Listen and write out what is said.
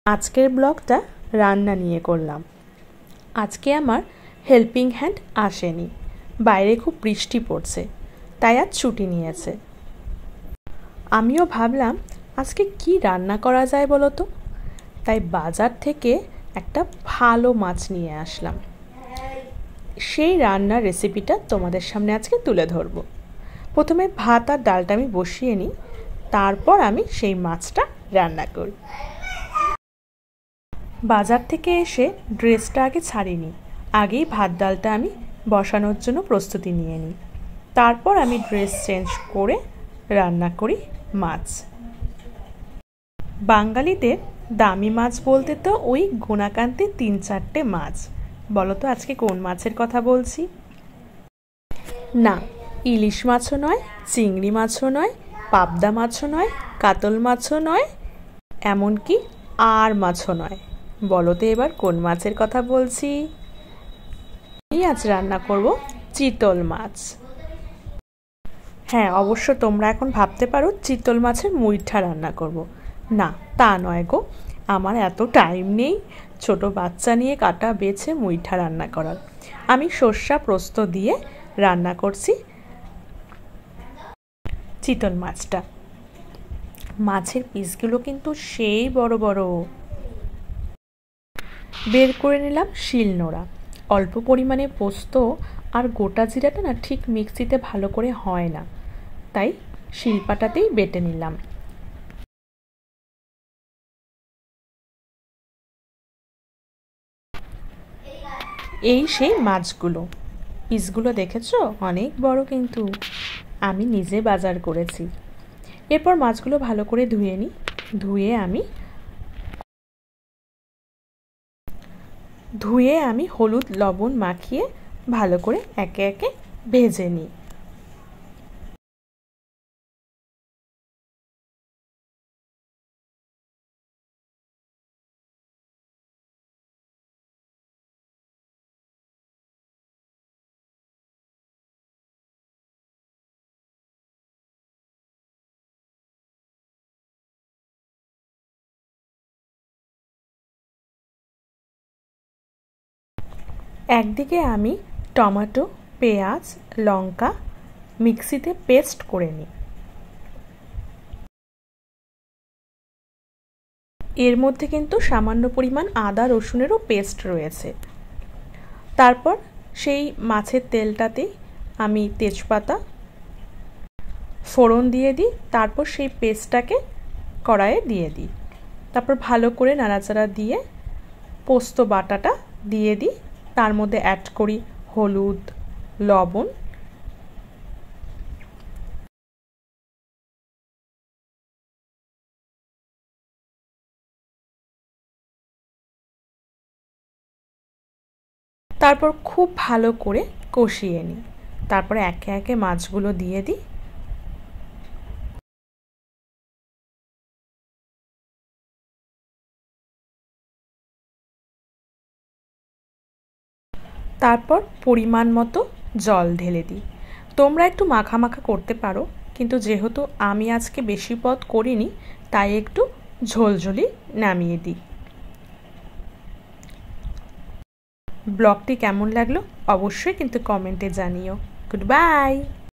আজকের ব্লগটা রান্না নিয়ে করলাম। আজকে আমার হেল্পিং হ্যান্ড আসেনি, বাইরে খুব বৃষ্টি পড়ছে, তাই আজ ছুটি নিয়েছে। আমিও ভাবলাম আজকে কি রান্না করা যায় বলো তো, তাই বাজার থেকে একটা ভালো মাছ নিয়ে আসলাম। সেই রান্নার রেসিপিটা তোমাদের সামনে আজকে তুলে ধরবো। প্রথমে ভাত আর ডালটা আমি বসিয়ে নিই, তারপর আমি সেই মাছটা রান্না করি। বাজার থেকে এসে ড্রেসটা আগে ছাড়িনি, আগেই ভাত ডালটা আমি বসানোর জন্য প্রস্তুতি নিয়ে নিই। তারপর আমি ড্রেস চেঞ্জ করে রান্না করি মাছ। বাঙালিদের দামি মাছ বলতে তো ওই গোনাকান্তে ৩-৪টে মাছ। বলো তো আজকে কোন মাছের কথা বলছি? না, ইলিশ মাছও নয়, চিংড়ি মাছও নয়, পাবদা মাছও নয়, কাতল মাছও নয়, এমনকি আর মাছও নয়। বলো তো এবার কোন মাছের কথা বলছি? আমি আজ রান্না করব চিতল মাছ। হ্যাঁ, অবশ্য তোমরা এখন ভাবতে পারো চিতল মাছের মুইঠা রান্না করব। না, তা নয় গো, আমার এত টাইম নেই ছোট বাচ্চা নিয়ে কাটা বেছে মুইঠা রান্না করার। আমি সর্ষা পোস্ত দিয়ে রান্না করছি চিতল মাছটা। মাছের পিসগুলো কিন্তু সেই বড় বড়। বের করে নিলাম শিলনোড়া। অল্প পরিমাণে পোস্ত আর গোটা জিরাটা না ঠিক মিক্সিতে ভালো করে হয় না, তাই শিলপাটাতেই বেটে নিলাম। এই সেই মাছগুলো, পিসগুলো দেখেছো অনেক বড়, কিন্তু আমি নিজে বাজার করেছি। এরপর মাছগুলো ভালো করে ধুয়ে নিই। ধুয়ে আমি হলুদ লবণ মাখিয়ে ভালো করে একে একে ভেজে নিই। একদিকে আমি টমেটো, পেঁয়াজ, লঙ্কা মিক্সিতে পেস্ট করে নিই। এর মধ্যে কিন্তু সামান্য পরিমাণ আদা রসুনেরও পেস্ট রয়েছে। তারপর সেই মাছের তেলটাতেই আমি তেজপাতা ফোড়ন দিয়ে দিই, তারপর সেই পেস্টটাকে কড়াইয়ে দিয়ে দিই। তারপর ভালো করে নাড়াচাড়া দিয়ে পোস্ত বাটাটা দিয়ে দিই। তার মধ্যে অ্যাড করি হলুদ, লবণ, তারপর খুব ভালো করে কষিয়ে নিই। তারপরে একে একে মাছগুলো দিয়ে দিই। তারপর পরিমাণ মতো জল ঢেলে দিই। তোমরা একটু মাখা মাখা করতে পারো, কিন্তু যেহেতু আমি আজকে বেশি পদ করিনি, তাই একটু ঝোলঝোলি নামিয়ে দিই। ব্লগটি কেমন লাগলো অবশ্যই কিন্তু কমেন্টে জানিও। Good bye.